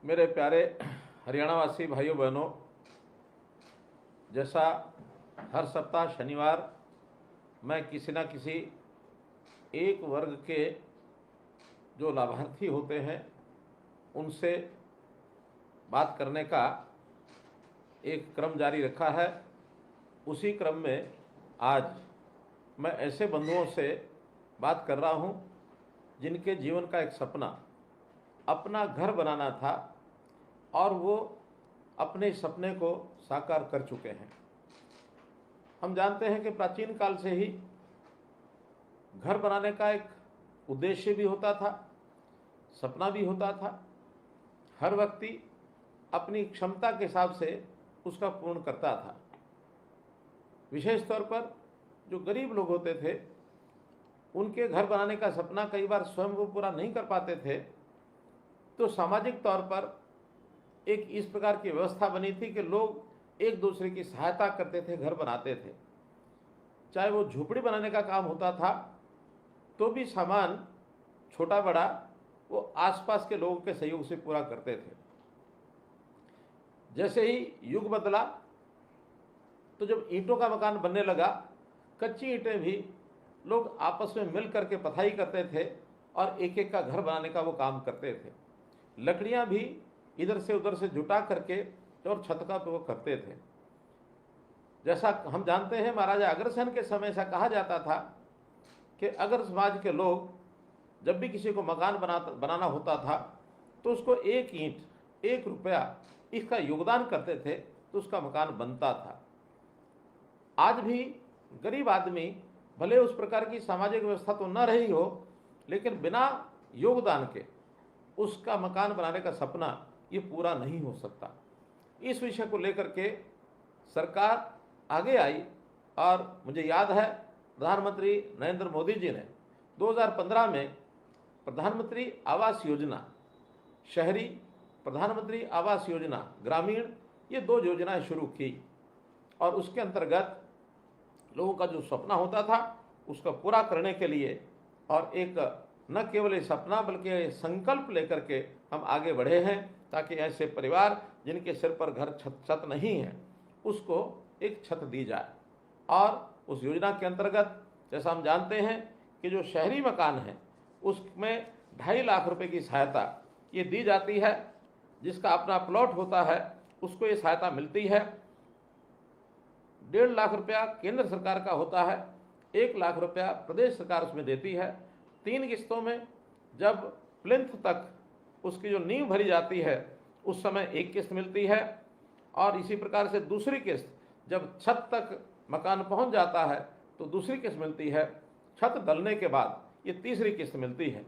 मेरे प्यारे हरियाणावासी भाइयों बहनों, जैसा हर सप्ताह शनिवार मैं किसी न किसी एक वर्ग के जो लाभार्थी होते हैं उनसे बात करने का एक क्रम जारी रखा है। उसी क्रम में आज मैं ऐसे बंधुओं से बात कर रहा हूं जिनके जीवन का एक सपना अपना घर बनाना था और वो अपने सपने को साकार कर चुके हैं। हम जानते हैं कि प्राचीन काल से ही घर बनाने का एक उद्देश्य भी होता था, सपना भी होता था। हर व्यक्ति अपनी क्षमता के हिसाब से उसका पूर्ण करता था। विशेष तौर पर जो गरीब लोग होते थे उनके घर बनाने का सपना कई बार स्वयं वो पूरा नहीं कर पाते थे, तो सामाजिक तौर पर एक इस प्रकार की व्यवस्था बनी थी कि लोग एक दूसरे की सहायता करते थे, घर बनाते थे। चाहे वो झोपड़ी बनाने का काम होता था तो भी सामान छोटा बड़ा वो आसपास के लोगों के सहयोग से पूरा करते थे। जैसे ही युग बदला तो जब ईंटों का मकान बनने लगा, कच्ची ईंटें भी लोग आपस में मिल करके पथाई करते थे और एक एक का घर बनाने का वो काम करते थे। लकड़ियां भी इधर से उधर से जुटा करके और छत का वो करते थे। जैसा हम जानते हैं महाराजा अग्रसेन के समय ऐसा कहा जाता था कि अगर समाज के लोग जब भी किसी को मकान बनाना होता था तो उसको एक ईंट, 1 रुपया इसका योगदान करते थे तो उसका मकान बनता था। आज भी गरीब आदमी भले उस प्रकार की सामाजिक व्यवस्था तो न रही हो, लेकिन बिना योगदान के उसका मकान बनाने का सपना ये पूरा नहीं हो सकता। इस विषय को लेकर के सरकार आगे आई और मुझे याद है प्रधानमंत्री नरेंद्र मोदी जी ने 2015 में प्रधानमंत्री आवास योजना शहरी, प्रधानमंत्री आवास योजना ग्रामीण, ये 2 योजनाएं शुरू की और उसके अंतर्गत लोगों का जो सपना होता था उसका पूरा करने के लिए और एक न केवल ये सपना बल्कि संकल्प लेकर के हम आगे बढ़े हैं ताकि ऐसे परिवार जिनके सिर पर घर छत नहीं है उसको एक छत दी जाए। और उस योजना के अंतर्गत जैसा हम जानते हैं कि जो शहरी मकान है उसमें 2.5 लाख रुपए की सहायता ये दी जाती है। जिसका अपना प्लॉट होता है उसको ये सहायता मिलती है। 1.5 लाख रुपया केंद्र सरकार का होता है, 1 लाख रुपया प्रदेश सरकार उसमें देती है। 3 किस्तों में जब प्लिंथ तक उसकी जो नींव भरी जाती है उस समय 1 किस्त मिलती है और इसी प्रकार से दूसरी किस्त जब छत तक मकान पहुंच जाता है तो दूसरी किस्त मिलती है। छत डलने के बाद ये तीसरी किस्त मिलती है।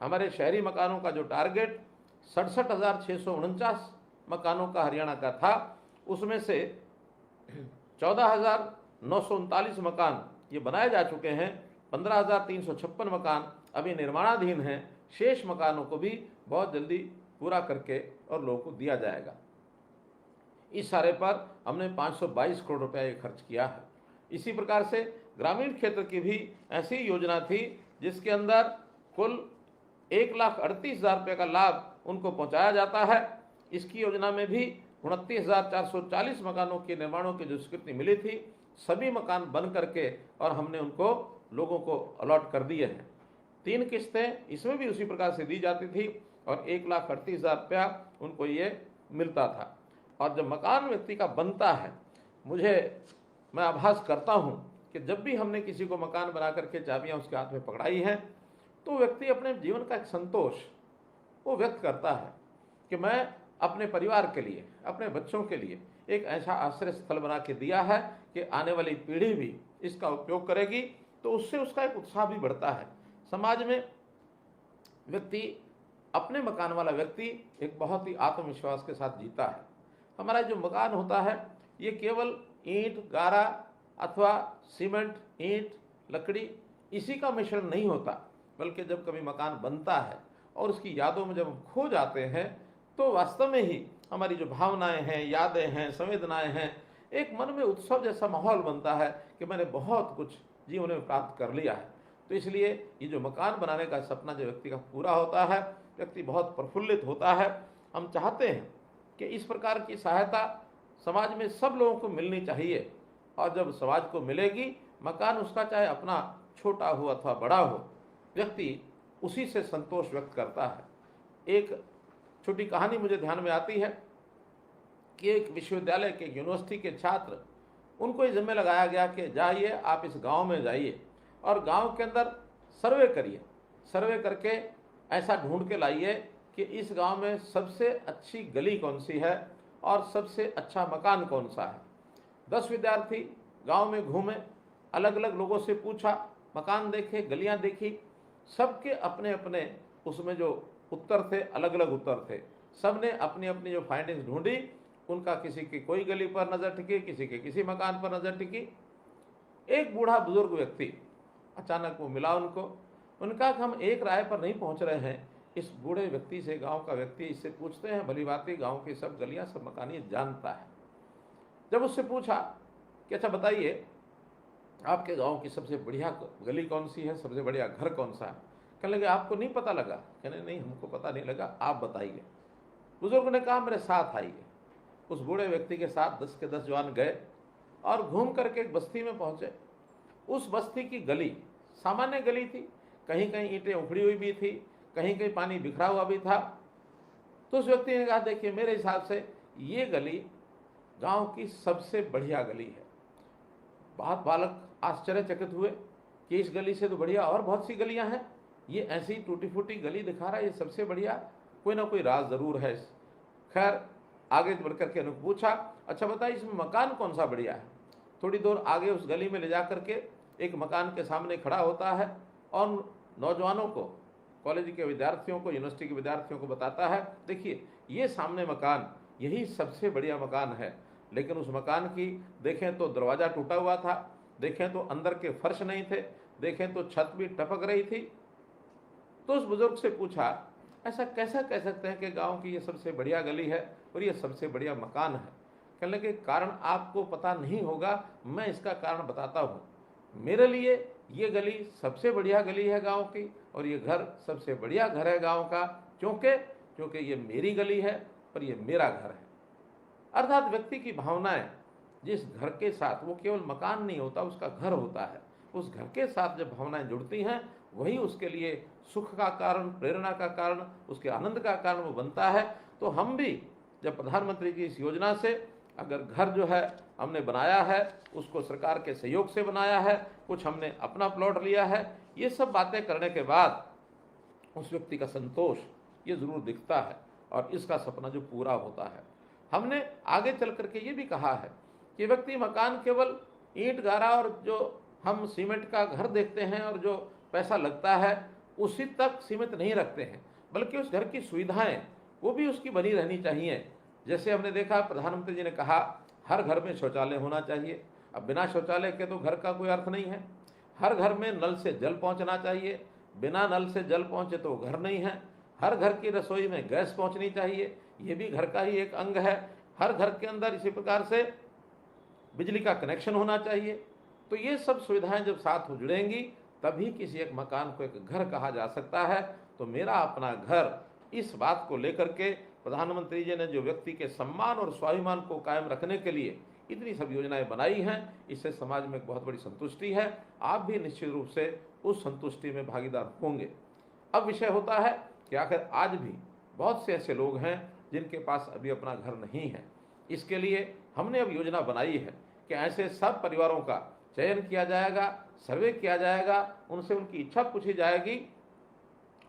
हमारे शहरी मकानों का जो टारगेट 67,649 मकानों का हरियाणा का था, उसमें से 14,939 मकान ये बनाए जा चुके हैं। 15,356 मकान अभी निर्माणाधीन हैं। शेष मकानों को भी बहुत जल्दी पूरा करके और लोगों को दिया जाएगा। इस सारे पर हमने 522 करोड़ रुपया ये खर्च किया है। इसी प्रकार से ग्रामीण क्षेत्र की भी ऐसी योजना थी जिसके अंदर कुल 1,38,000 रुपये का लाभ उनको पहुंचाया जाता है। इसकी योजना में भी 29,440 मकानों के निर्माणों की जो स्वीकृति मिली थी, सभी मकान बन करके और हमने उनको लोगों को अलॉट कर दिए हैं। 3 किस्तें इसमें भी उसी प्रकार से दी जाती थी और 1,38,000 रुपया उनको ये मिलता था। और जब मकान व्यक्ति का बनता है, मैं आभास करता हूँ कि जब भी हमने किसी को मकान बना करके चाबियाँ उसके हाथ में पकड़ाई हैं तो व्यक्ति अपने जीवन का एक संतोष वो व्यक्त करता है कि मैं अपने परिवार के लिए, अपने बच्चों के लिए एक ऐसा आश्रय स्थल बना के दिया है कि आने वाली पीढ़ी भी इसका उपयोग करेगी, तो उससे उसका एक उत्साह भी बढ़ता है। समाज में व्यक्ति, अपने मकान वाला व्यक्ति एक बहुत ही आत्मविश्वास के साथ जीता है। हमारा जो मकान होता है ये केवल ईंट, गारा अथवा सीमेंट, ईंट, लकड़ी इसी का मिश्रण नहीं होता, बल्कि जब कभी मकान बनता है और उसकी यादों में जब हम खो जाते हैं तो वास्तव में ही हमारी जो भावनाएं हैं, यादें हैं, संवेदनाएं हैं, एक मन में उत्सव जैसा माहौल बनता है कि मैंने बहुत कुछ जीवन में प्राप्त कर लिया है। तो इसलिए ये जो मकान बनाने का सपना जो व्यक्ति का पूरा होता है, व्यक्ति बहुत प्रफुल्लित होता है हम चाहते हैं कि इस प्रकार की सहायता समाज में सब लोगों को मिलनी चाहिए, और जब समाज को मिलेगी, मकान उसका चाहे अपना छोटा हो अथवा बड़ा हो, व्यक्ति उसी से संतोष व्यक्त करता है। एक छोटी कहानी मुझे ध्यान में आती है कि एक विश्वविद्यालय के यूनिवर्सिटी के छात्र, उनको ये जिम्मे लगाया गया कि जाइए आप इस गांव में जाइए और गांव के अंदर सर्वे करिए, सर्वे करके ऐसा ढूंढ के लाइए कि इस गांव में सबसे अच्छी गली कौन सी है और सबसे अच्छा मकान कौन सा है। 10 विद्यार्थी गांव में घूमे, अलग अलग लोगों से पूछा, मकान देखे, गलियां देखी, सबके अपने अपने उसमें जो उत्तर थे, अलग अलग उत्तर थे। सब ने अपनी अपनी जो फाइंडिंग्स ढूंढी, उनका किसी की कोई गली पर नज़र टिकी, किसी के किसी मकान पर नज़र टिकी। एक बूढ़ा बुजुर्ग व्यक्ति अचानक वो मिला उनको। उनका कि हम एक राय पर नहीं पहुंच रहे हैं, इस बूढ़े व्यक्ति से, गांव का व्यक्ति, इससे पूछते हैं, भली बात गांव की सब गलियां सब मकान ये जानता है। जब उससे पूछा कि अच्छा बताइए आपके गांव की सबसे बढ़िया गली कौन सी है, सबसे बढ़िया घर कौन सा है, कहने लगे आपको नहीं पता लगा? कहने नहीं, हमको पता नहीं लगा, आप बताइए। बुजुर्ग ने कहा मेरे साथ आइए। उस बूढ़े व्यक्ति के साथ 10 के 10 जवान गए और घूम करके एक बस्ती में पहुंचे। उस बस्ती की गली सामान्य गली थी, कहीं कहीं ईंटें उखड़ी हुई भी थी, कहीं कहीं पानी बिखरा हुआ भी था। तो उस व्यक्ति ने कहा देखिए मेरे हिसाब से ये गली गांव की सबसे बढ़िया गली है। बहुत बालक आश्चर्यचकित हुए कि इस गली से तो बढ़िया और बहुत सी गलियां हैं, ये ऐसी टूटी फूटी गली दिखा रहा है, ये सबसे बढ़िया, कोई ना कोई राज जरूर है। खैर आगे बढ़ करके उन्होंने पूछा अच्छा बताइए इसमें मकान कौन सा बढ़िया है। थोड़ी दूर आगे उस गली में ले जा करके एक मकान के सामने खड़ा होता है और नौजवानों को, कॉलेज के विद्यार्थियों को, यूनिवर्सिटी के विद्यार्थियों को बताता है देखिए ये सामने मकान यही सबसे बढ़िया मकान है। लेकिन उस मकान की देखें तो दरवाज़ा टूटा हुआ था, देखें तो अंदर के फर्श नहीं थे, देखें तो छत भी टपक रही थी। तो उस बुजुर्ग से पूछा ऐसा कैसा कह सकते हैं कि गांव की ये सबसे बढ़िया गली है और ये सबसे बढ़िया मकान है? कहने लगे कारण आपको पता नहीं होगा, मैं इसका कारण बताता हूँ। मेरे लिए ये गली सबसे बढ़िया गली है गांव की, और ये घर सबसे बढ़िया घर है गांव का, क्योंकि ये मेरी गली है पर ये मेरा घर है। अर्थात व्यक्ति की भावनाएं जिस घर के साथ, वो केवल मकान नहीं होता, उसका घर होता है, उस घर के साथ जब भावनाएं जुड़ती हैं वही उसके लिए सुख का कारण, प्रेरणा का कारण, उसके आनंद का कारण वो बनता है। तो हम भी जब प्रधानमंत्री की इस योजना से अगर घर जो है हमने बनाया है, उसको सरकार के सहयोग से बनाया है, कुछ हमने अपना प्लॉट लिया है, ये सब बातें करने के बाद उस व्यक्ति का संतोष ये ज़रूर दिखता है और इसका सपना जो पूरा होता है। हमने आगे चल करके ये भी कहा है कि व्यक्ति मकान केवल ईंट गारा और जो हम सीमेंट का घर देखते हैं और जो पैसा लगता है उसी तक सीमित नहीं रखते हैं, बल्कि उस घर की सुविधाएं वो भी उसकी बनी रहनी चाहिए। जैसे हमने देखा प्रधानमंत्री जी ने कहा हर घर में शौचालय होना चाहिए। अब बिना शौचालय के तो घर का कोई अर्थ नहीं है। हर घर में नल से जल पहुंचना चाहिए, बिना नल से जल पहुंचे तो घर नहीं है। हर घर की रसोई में गैस पहुंचनी चाहिए, ये भी घर का ही एक अंग है। हर घर के अंदर इसी प्रकार से बिजली का कनेक्शन होना चाहिए। तो ये सब सुविधाएं जब साथ हो जुड़ेंगी तभी किसी एक मकान को एक घर कहा जा सकता है। तो मेरा अपना घर, इस बात को लेकर के प्रधानमंत्री जी ने जो व्यक्ति के सम्मान और स्वाभिमान को कायम रखने के लिए इतनी सब योजनाएं बनाई हैं, इससे समाज में एक बहुत बड़ी संतुष्टि है। आप भी निश्चित रूप से उस संतुष्टि में भागीदार होंगे। अब विषय होता है कि आखिर आज भी बहुत से ऐसे लोग हैं जिनके पास अभी अपना घर नहीं है। इसके लिए हमने अब योजना बनाई है कि ऐसे सब परिवारों का चयन किया जाएगा, सर्वे किया जाएगा, उनसे उनकी इच्छा पूछी जाएगी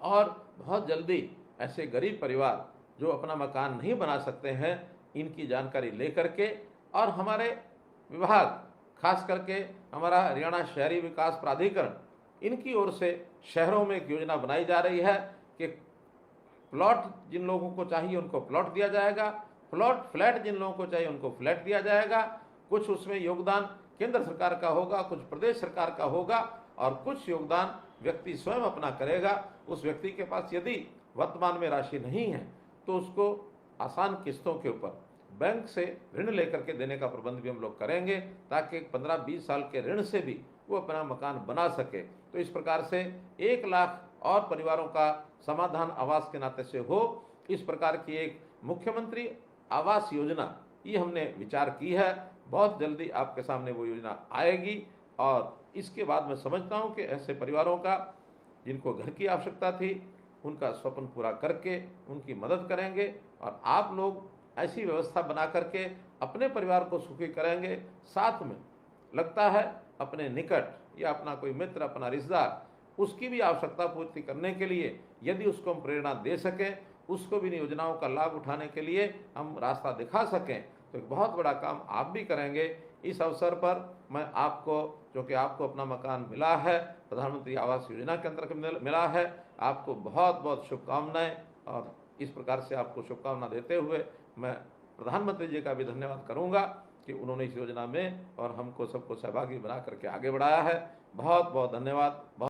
और बहुत जल्दी ऐसे गरीब परिवार जो अपना मकान नहीं बना सकते हैं, इनकी जानकारी लेकर के, और हमारे विभाग खास करके हमारा हरियाणा शहरी विकास प्राधिकरण, इनकी ओर से शहरों में एक योजना बनाई जा रही है कि प्लॉट जिन लोगों को चाहिए उनको प्लॉट दिया जाएगा, फ्लैट जिन लोगों को चाहिए उनको फ्लैट दिया जाएगा। कुछ उसमें योगदान केंद्र सरकार का होगा, कुछ प्रदेश सरकार का होगा और कुछ योगदान व्यक्ति स्वयं अपना करेगा। उस व्यक्ति के पास यदि वर्तमान में राशि नहीं है तो उसको आसान किस्तों के ऊपर बैंक से ऋण लेकर के देने का प्रबंध भी हम लोग करेंगे, ताकि 15-20 साल के ऋण से भी वो अपना मकान बना सके। तो इस प्रकार से 1 लाख और परिवारों का समाधान आवास के नाते से हो, इस प्रकार की एक मुख्यमंत्री आवास योजना ये हमने विचार की है। बहुत जल्दी आपके सामने वो योजना आएगी और इसके बाद मैं समझता हूँ कि ऐसे परिवारों का जिनको घर की आवश्यकता थी उनका स्वप्न पूरा करके उनकी मदद करेंगे और आप लोग ऐसी व्यवस्था बना करके अपने परिवार को सुखी करेंगे। साथ में लगता है अपने निकट या अपना कोई मित्र, अपना रिश्तेदार, उसकी भी आवश्यकता पूर्ति करने के लिए यदि उसको हम प्रेरणा दे सकें, उसको भी इन योजनाओं का लाभ उठाने के लिए हम रास्ता दिखा सकें, तो एक बहुत बड़ा काम आप भी करेंगे। इस अवसर पर मैं आपको, जो कि आपको अपना मकान मिला है, प्रधानमंत्री आवास योजना के अंतर्गत मिला है, आपको बहुत बहुत शुभकामनाएं। और इस प्रकार से आपको शुभकामना देते हुए मैं प्रधानमंत्री जी का भी धन्यवाद करूंगा कि उन्होंने इस योजना में और हमको सबको सहभागी बना करके आगे बढ़ाया है। बहुत बहुत धन्यवाद।